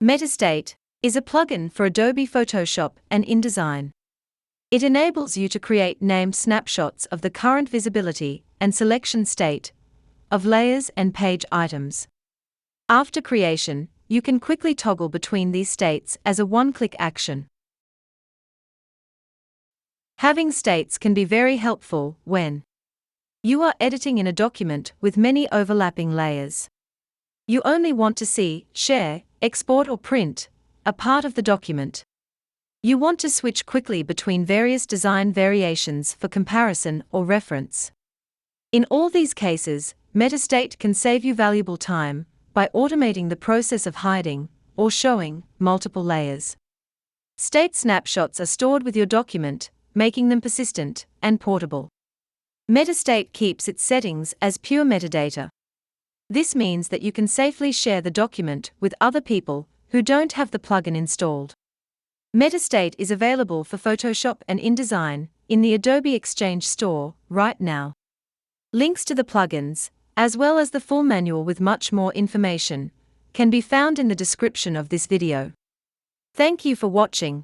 Metastate is a plugin for Adobe Photoshop and InDesign. It enables you to create named snapshots of the current visibility and selection state of layers and page items. After creation, you can quickly toggle between these states as a one-click action. Having states can be very helpful when you are editing in a document with many overlapping layers. You only want to see, share, export or print a part of the document. You want to switch quickly between various design variations for comparison or reference. In all these cases, Metastate can save you valuable time by automating the process of hiding or showing multiple layers. State snapshots are stored with your document, making them persistent and portable. Metastate keeps its settings as pure metadata. This means that you can safely share the document with other people who don't have the plugin installed. Metastate is available for Photoshop and InDesign in the Adobe Exchange Store right now. Links to the plugins, as well as the full manual with much more information, can be found in the description of this video. Thank you for watching.